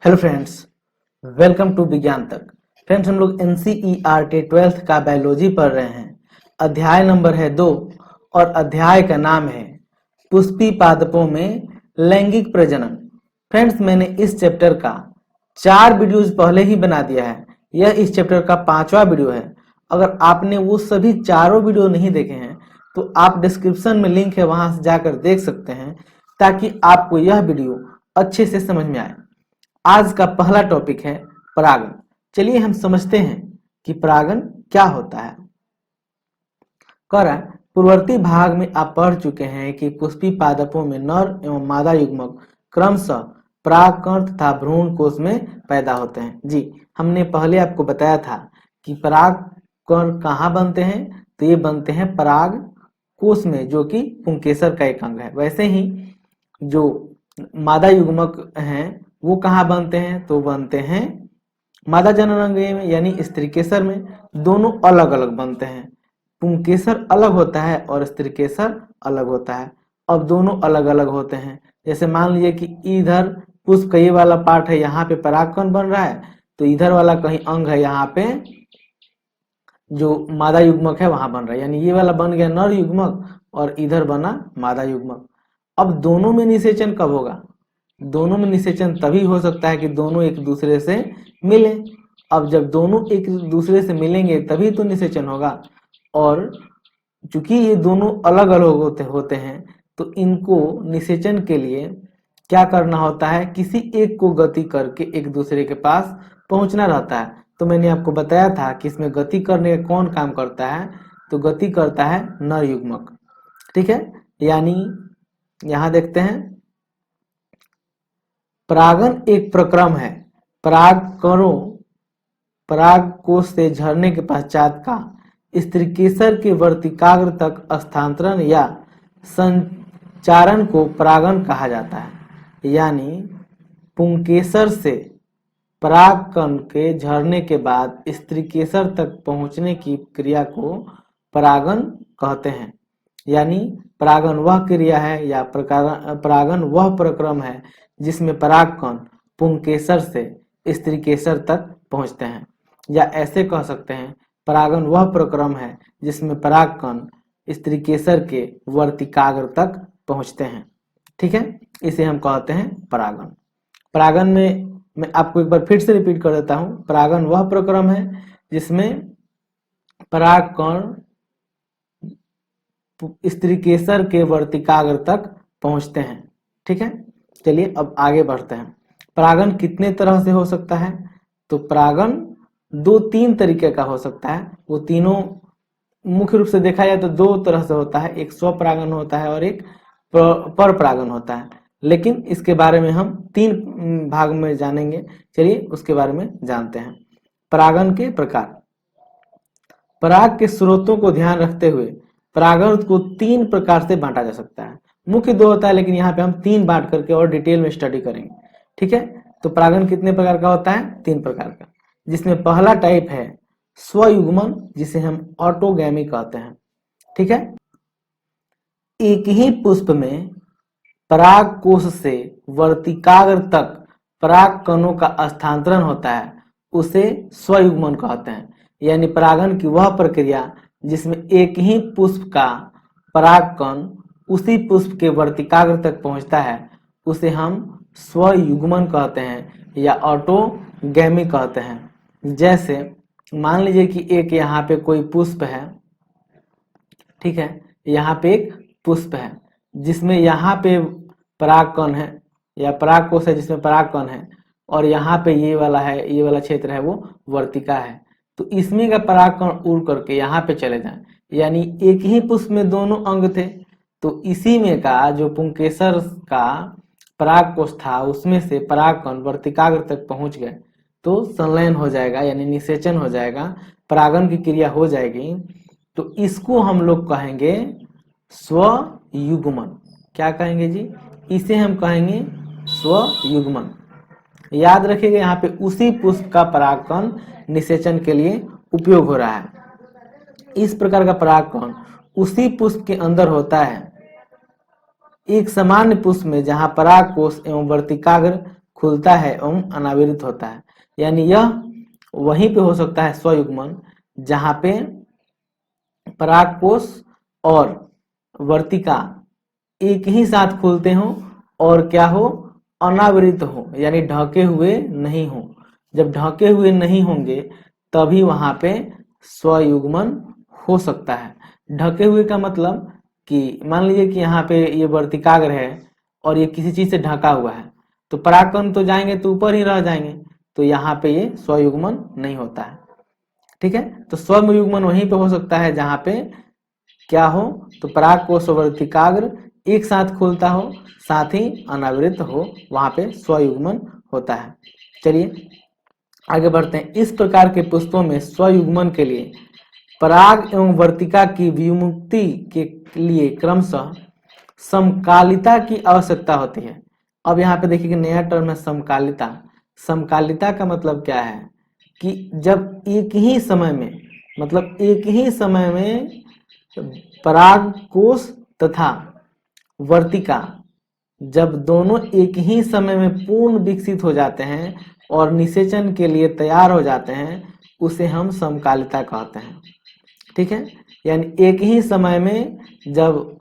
Hello friends, welcome to विज्ञान तक। Friends, हम लोग एनसीईआरटी 12th का बायोलॉजी पढ़ रहे हैं। अध्याय नंबर है 2 और अध्याय का नाम है पुष्पी पादपों में लैंगिक प्रजनन। फ्रेंड्स, मैंने इस चैप्टर का 4 वीडियोज पहले ही बना दिया है। यह इस चैप्टर का 5वां वीडियो है। अगर आपने वो सभी चारों वीडियो नहीं देखे हैं तो आप डिस्क्रिप्शन में लिंक है, वहां से जाकर देख सकते हैं ताकि आपको यह वीडियो अच्छे से समझ में आए। आज का पहला टॉपिक है परागण। चलिए हम समझते हैं कि परागण क्या होता है। पूर्ववर्ती भाग में आप पढ़ चुके हैं कि पुष्पी पादपों में नर एवं मादा युग्मक क्रमशः परागकण तथा भ्रूण कोश में पैदा होते हैं। जी, हमने पहले आपको बताया था कि परागकण कहाँ बनते हैं, तो ये बनते हैं पराग कोश में, जो कि पुंकेसर का एक अंग है। वैसे ही जो मादा युग्मक हैं वो कहाँ बनते हैं, तो बनते हैं मादा जननांग में यानी स्त्रीकेसर में। दोनों अलग अलग बनते हैं, पुंकेसर अलग होता है और स्त्रीकेसर अलग होता है। अब दोनों अलग अलग होते हैं। जैसे मान लीजिए कि इधर पुष्प का ये वाला पार्ट है, यहाँ पे परागकण बन रहा है, तो इधर वाला कहीं अंग है, यहाँ पे जो मादा युग्मक है वहां बन रहा है, यानी ये वाला बन गया नर युग्मक और इधर बना मादा युग्मक। अब दोनों में निषेचन कब होगा? दोनों में निषेचन तभी हो सकता है कि दोनों एक दूसरे से मिले। अब जब दोनों एक दूसरे से मिलेंगे तभी तो निषेचन होगा, और चूंकि ये दोनों अलग अलग होते हैं तो इनको निषेचन के लिए क्या करना होता है, किसी एक को गति करके एक दूसरे के पास पहुंचना रहता है। तो मैंने आपको बताया था कि इसमें गति करने का कौन काम करता है, तो गति करता है नर युग्मक। ठीक है, यानी यहां देखते हैं परागण एक प्रक्रम है। पराग कोश से झरने के पश्चात का स्त्रीकेसर के वर्तिकाग्र तक स्थानांतरण या संचारण को परागण कहा जाता है। यानी पुंकेसर से परागकण के झरने के बाद स्त्रीकेसर तक पहुंचने की क्रिया को परागण कहते हैं। यानी परागण वह क्रिया है या परागण वह प्रक्रम है जिसमें परागकण पुंकेसर से स्त्रीकेसर तक पहुंचते हैं, या ऐसे कह सकते हैं परागण वह प्रक्रम है जिसमें परागकण स्त्रीकेसर के वर्तिकाग्र तक पहुंचते हैं। ठीक है, इसे हम कहते हैं परागण। परागण में मैं आपको एक बार फिर से रिपीट कर देता हूं, परागण वह प्रक्रम है जिसमें परागकण स्त्रीकेसर के वर्तिकाग्र तक पहुंचते हैं। ठीक है, चलिए अब आगे बढ़ते हैं। परागण कितने तरह से हो सकता है, तो परागण 2-3 तरीके का हो सकता है। वो तीनों मुख्य रूप से देखा जाए तो 2 तरह से होता है, एक स्वपरागण होता है और एक परपरागण होता है। लेकिन इसके बारे में हम 3 भाग में जानेंगे। चलिए उसके बारे में जानते हैं। परागण के प्रकार। पराग के स्रोतों को ध्यान रखते हुए परागण को 3 प्रकार से बांटा जा सकता है। मुख्य 2 होता है, लेकिन यहाँ पे हम 3 बांट करके और डिटेल में स्टडी करेंगे। ठीक है, तो परागण कितने प्रकार का होता है? 3 प्रकार का, जिसमें पहला टाइप है स्वयुग्मन, जिसे हम ऑटोगैमी कहते हैं। ठीक है, एक ही पुष्प में पराग कोश से वर्तिकाग्र तक पराग कणों का स्थानांतरण होता है, उसे स्वयुग्मन कहते हैं। यानी परागण की वह प्रक्रिया जिसमें एक ही पुष्प का परागकण उसी पुष्प के वर्तिकाग्र तक पहुंचता है, उसे हम स्वयुग्मन कहते हैं या ऑटोगैमी कहते हैं। जैसे मान लीजिए कि एक यहाँ पे कोई पुष्प है। ठीक है, यहाँ पे एक पुष्प है जिसमें यहाँ पे परागकण है या परागकोश है जिसमें परागकण है, और यहाँ पे ये वाला है, ये वाला क्षेत्र है वो वर्तिका है। तो इसमें का परागकण उड़ करके यहाँ पे चले जाए, यानी एक ही पुष्प में दोनों अंग थे, तो इसी में का जो पुंकेसर का परागकोश था उसमें से परागकण वर्तिकाग्र तक पहुंच गए, तो संलयन हो जाएगा, यानी निषेचन हो जाएगा, परागण की क्रिया हो जाएगी। तो इसको हम लोग कहेंगे स्वयुग्मन। क्या कहेंगे जी? इसे हम कहेंगे स्वयुग्मन। याद रखिएगा, यहाँ पे उसी पुष्प का परागकण निषेचन के लिए उपयोग हो रहा है। इस प्रकार का परागकण उसी पुष्प के अंदर होता है। एक सामान्य पुष्प में जहां पराग कोश एवं वर्तिकाग्र खुलता है एवं अनावृत होता है। यानी यह वहीं पे हो सकता है स्वयुग्मन जहां पे परागकोश और वर्तिका एक ही साथ खुलते हो और क्या हो, अनावृत हो, यानी ढके हुए नहीं हो। जब ढके हुए नहीं होंगे तभी वहां पे स्वयुग्मन हो सकता है। ढके हुए का मतलब कि मान लीजिए कि यहाँ पे ये वर्तिकाग्र है और ये किसी चीज से ढका हुआ है, तो परागकण तो जाएंगे तो ऊपर ही रह जाएंगे, तो यहाँ पे ये स्वयुग्मन नहीं होता है। ठीक है, तो स्वयुग्मन वहीं पे हो सकता है जहां पे क्या हो, तो परागकोश और वर्तिकाग्र एक साथ खुलता हो, साथ ही अनावृत हो, वहां पे स्वयुग्मन होता है। चलिए आगे बढ़ते हैं। इस प्रकार के पुष्पों में स्वयुग्मन के लिए पराग एवं वर्तिका की विमुक्ति के लिए क्रमशः समकालिता की आवश्यकता होती है। अब यहाँ पे देखिए नया टर्म है समकालिता। समकालिता का मतलब क्या है कि जब एक ही समय में, मतलब एक ही समय में परागकोश तथा वर्तिका जब दोनों एक ही समय में पूर्ण विकसित हो जाते हैं और निषेचन के लिए तैयार हो जाते हैं, उसे हम समकालिता कहते हैं। ठीक है, यानी एक ही समय में जब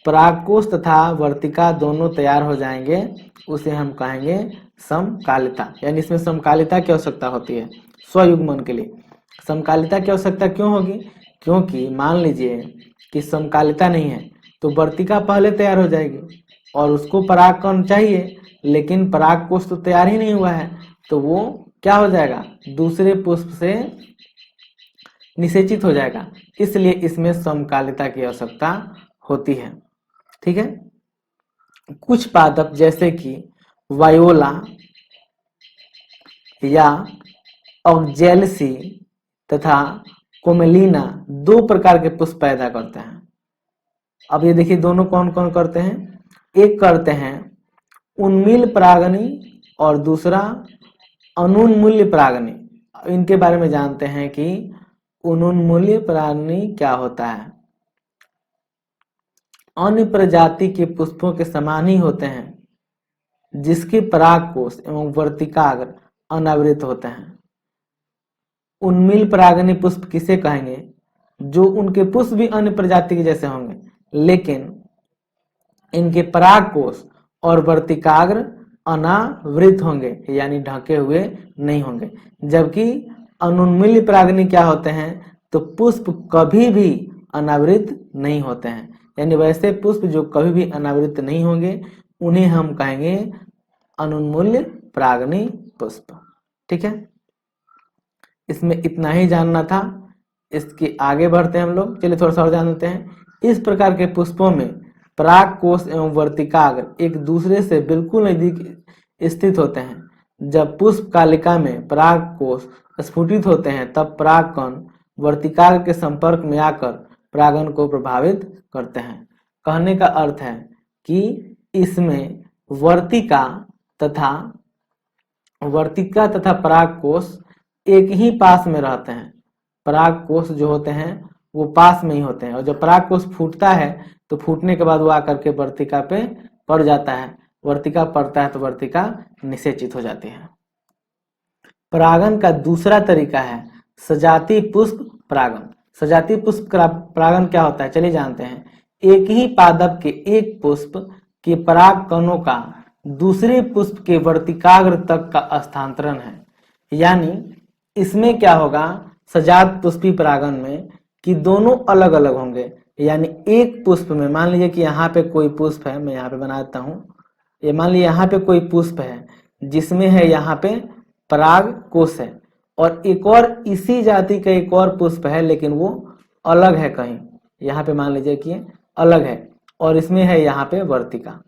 परागकोश तथा वर्तिका दोनों तैयार हो जाएंगे उसे हम कहेंगे समकालिता। यानी इसमें समकालिता की आवश्यकता होती है स्वयुग्मन के लिए। समकालिता की आवश्यकता क्यों होगी? क्योंकि मान लीजिए कि समकालिता नहीं है तो वर्तिका पहले तैयार हो जाएगी और उसको परागकण चाहिए, लेकिन परागकोश तो तैयार ही नहीं हुआ है, तो वो क्या हो जाएगा, दूसरे पुष्प से निषेचित हो जाएगा। इसलिए इसमें समकालिता की आवश्यकता होती है। ठीक है, कुछ पादप जैसे कि वायोला या ऑक्जेलिसी तथा कोमेलिना दो प्रकार के पुष्प पैदा करते हैं। अब ये देखिए दोनों कौन कौन करते हैं। एक करते हैं उन्मील परागनी और दूसरा अनुन्मूल्य परागनी। इनके बारे में जानते हैं कि अनुन्मूल्य परागनी क्या होता है। अन्य प्रजाति के पुष्पों के समान ही होते हैं जिसके परागकोश एवं वर्तिकाग्र अनावृत होते हैं। उन्मील परागनी पुष्प किसे कहेंगे? जो उनके पुष्प भी अन्य प्रजाति के जैसे होंगे लेकिन इनके परागकोश और वर्तिकाग्र अनावृत होंगे, यानी ढके हुए नहीं होंगे। जबकि अनुन्मील परागनी क्या होते हैं, तो पुष्प कभी भी अनावृत नहीं होते हैं। यानी वैसे पुष्प जो कभी भी अनावृत नहीं होंगे उन्हें हम कहेंगे अनुन्मूल्य परागनी पुष्प। ठीक है, इसमें इतना ही जानना था। इसके आगे बढ़ते हैं हम लोग। चलिए थोड़ा सा और जान लेते हैं। इस प्रकार के पुष्पों में परागकोश एवं वर्तिकाग्र एक दूसरे से बिल्कुल नजदीक स्थित होते हैं। जब पुष्प कालिका में परागकोश स्फुटित होते हैं तब परागकण वर्तिकाग्र के संपर्क में आकर परागन को प्रभावित करते हैं। कहने का अर्थ है कि इसमें वर्तिका तथा परागकोश एक ही पास में रहते हैं। परागकोश जो होते हैं वो पास में ही होते हैं और जब परागकोश फूटता है तो फूटने के बाद वो आकर के वर्तिका पे पड़ जाता है। वर्तिका पड़ता है तो वर्तिका निषेचित हो जाती है। परागन का दूसरा तरीका है सजातीय पुष्प परागन। सजातीय पुष्प परागन क्या होता है, चलिए जानते हैं। एक ही पादप के एक पुष्प के पराग कणों का दूसरे पुष्प के वर्तिकाग्र तक का स्थानांतरण है। यानी इसमें क्या होगा सजात पुष्पी परागन में कि दोनों अलग अलग होंगे। यानी एक पुष्प में मान लीजिए कि यहाँ पे कोई पुष्प है, मैं यहाँ पे बना देता हूँ। ये मान लीजिए यहाँ पे कोई पुष्प है जिसमें है यहाँ पे पराग कोश है और एक और इसी जाति का एक और पुष्प है लेकिन वो अलग है कहीं। यहाँ पे मान लीजिए कि अलग है और इसमें है यहाँ पे वर्तिका,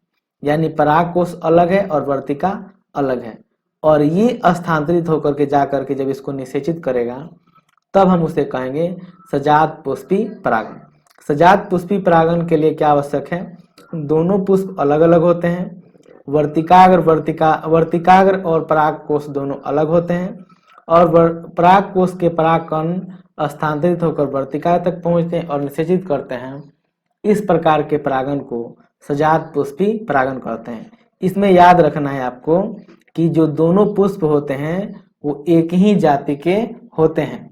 यानी पराग कोश अलग है और वर्तिका अलग है और ये स्थानांतरित होकर के जाकर के जब इसको निषेचित करेगा तब हम उसे कहेंगे सजात पुष्पी परागन। सजात पुष्पी परागन के लिए क्या आवश्यक है, दोनों पुष्प अलग अलग होते हैं। वर्तिकाग्र और परागकोश दोनों अलग होते हैं और परागकोश के परागकण स्थानांतरित होकर वर्तिका तक पहुंचते हैं और निषेचित करते हैं। इस प्रकार के परागन को सजात पुष्पी परागन कहते हैं। इसमें याद रखना है आपको कि जो दोनों पुष्प होते हैं वो एक ही जाति के होते हैं,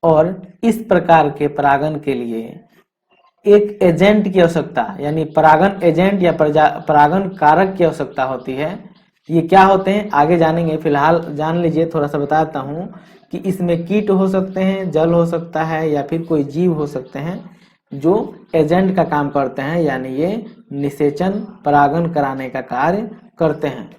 और इस प्रकार के परागण के लिए एक एजेंट की आवश्यकता, यानी परागण एजेंट या परागण कारक की आवश्यकता होती है। ये क्या होते हैं आगे जानेंगे, फिलहाल जान लीजिए, थोड़ा सा बताता हूँ कि इसमें कीट हो सकते हैं, जल हो सकता है, या फिर कोई जीव हो सकते हैं जो एजेंट का काम करते हैं, यानी ये निषेचन परागण कराने का कार्य करते हैं।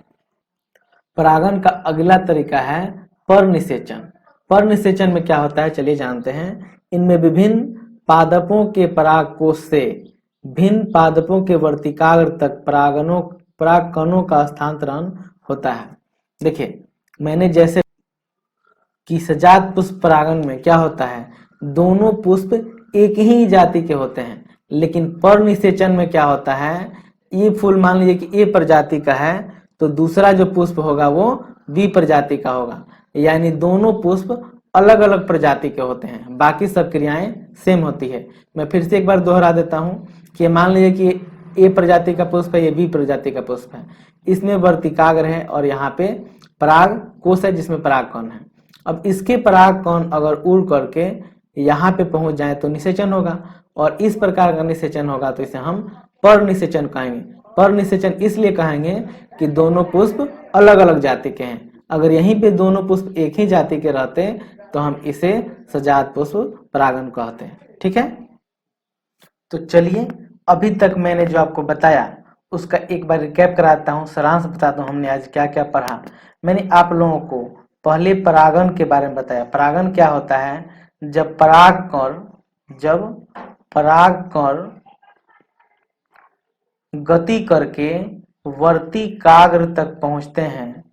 परागण का अगला तरीका है परनिषेचन। परनिषेचन में क्या होता है चलिए जानते हैं। इनमें विभिन्न पादपों के परागकोश से भिन्न पादपों के वर्तिकाग्र तक परागकणों का स्थानांतरण होता है। देखिए मैंने जैसे कि सजात पुष्प परागण में क्या होता है, दोनों पुष्प एक ही जाति के होते हैं, लेकिन परनिषेचन में क्या होता है, ये फूल मान लीजिए कि ए प्रजाति का है तो दूसरा जो पुष्प होगा वो बी प्रजाति का होगा, यानी दोनों पुष्प अलग अलग प्रजाति के होते हैं, बाकी सब क्रियाएं सेम होती है। मैं फिर से एक बार दोहरा देता हूँ कि मान लीजिए कि ए प्रजाति का पुष्प है, ये बी प्रजाति का पुष्प है, इसमें वर्तिकाग्र है और यहाँ पे पराग कोश है जिसमें परागकण है। अब इसके परागकण अगर उड़ करके यहाँ पे पहुंच जाए तो निषेचन होगा, और इस प्रकार का निषेचन होगा तो इसे हम परनिषेचन कहेंगे। परनिषेचन इसलिए कहेंगे कि दोनों पुष्प अलग अलग जाति के हैं। अगर यहीं पे दोनों पुष्प एक ही जाति के रहते तो हम इसे सजात पुष्प परागण कहते हैं। ठीक है, तो चलिए अभी तक मैंने जो आपको बताया उसका एक बार रिकैप कराता हूँ, सारांश बताता हूँ हमने आज क्या क्या पढ़ा। मैंने आप लोगों को पहले परागण के बारे में बताया। परागण क्या होता है, जब परागकण गति करके वर्तिकाग्र तक पहुंचते हैं,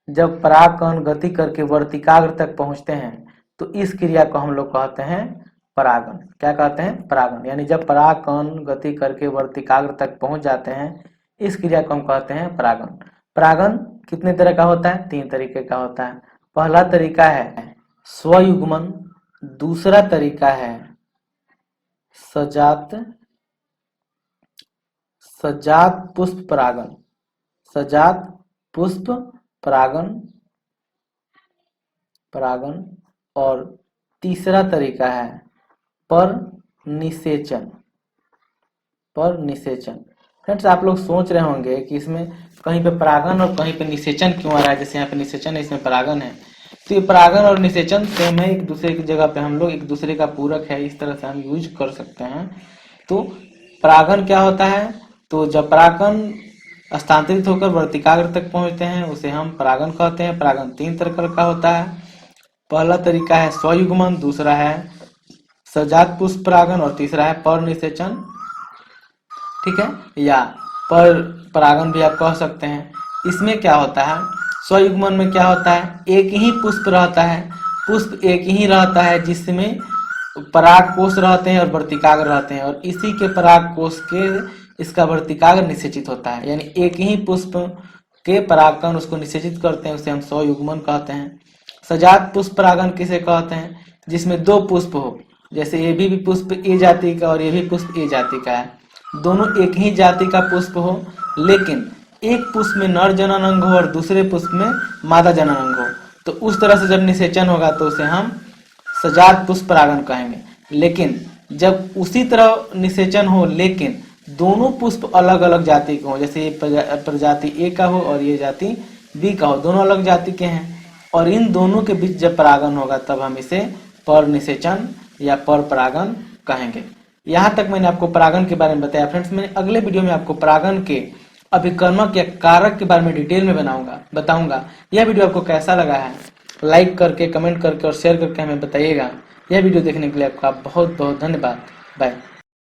जब परागकण गति करके वर्तिकाग्र तक पहुंचते हैं तो इस क्रिया को हम लोग कहते हैं परागण। क्या कहते हैं, परागण। यानी जब परागकण गति करके वर्तिकाग्र तक पहुंच जाते हैं, इस क्रिया को हम कहते हैं परागण। परागण कितने तरह का होता है, 3 तरीके का होता है। पहला तरीका है स्वयुग्मन, दूसरा तरीका है सजात पुष्प परागण, और तीसरा तरीका है परनिषेचन। फ्रेंड्स आप लोग सोच रहे होंगे कि इसमें कहीं पे परागण और कहीं पे निषेचन क्यों आ रहा है, जैसे यहाँ पे निषेचन है इसमें परागण है। तो ये परागण और निषेचन सेम है, एक दूसरे की जगह पे हम लोग एक दूसरे का पूरक है, इस तरह से हम यूज कर सकते हैं। तो परागण क्या होता है, तो जब परागकण स्थानांतरित होकर वर्तिकाग्र तक पहुंचते हैं उसे हम परागण कहते हैं। परागण 3 तरह का होता है। पहला तरीका है स्वयुग्मन, दूसरा है सजात पुष्प परागण और तीसरा है परनिषेचन। ठीक है, या पर परागण भी आप कह सकते हैं। इसमें क्या होता है, स्वयुग्मन में क्या होता है, एक ही पुष्प रहता है, पुष्प एक ही रहता है जिसमें पराग कोश रहते हैं और वर्तिकाग्र रहते हैं, और इसी के पराग कोश के इसका वर्तिकाग्र निषेचित होता है। यानी एक ही पुष्प के परागकण उसको निषेचित करते हैं, उसे हम स्वयुग्मन कहते हैं। सजात पुष्प परागण किसे कहते हैं, जिसमें 2 पुष्प हो, जैसे ये भी पुष्प ए जाति का और ये भी पुष्प ए जाति का है, दोनों एक ही जाति का पुष्प हो, लेकिन एक पुष्प में नर जनन अंग हो और दूसरे पुष्प में मादा जनन अंग हो, तो उस तरह से जब निषेचन होगा तो उसे हम सजात पुष्प परागण कहेंगे। लेकिन जब उसी तरह निषेचन हो लेकिन दोनों पुष्प अलग अलग जाति के हो, जैसे ये प्रजाति ए का हो और ये जाति बी का हो, दोनों अलग जाति के हैं, और इन दोनों के बीच जब परागण होगा तब हम इसे परनिषेचन या पर परागण कहेंगे। यहाँ तक मैंने आपको परागण के बारे में बताया। फ्रेंड्स मैंने अगले वीडियो में आपको परागण के अभिकर्मक या कारक के बारे में डिटेल में बताऊंगा। यह वीडियो आपको कैसा लगा है लाइक करके, कमेंट करके और शेयर करके हमें बताइएगा। यह वीडियो देखने के लिए आपका बहुत बहुत धन्यवाद। बाय।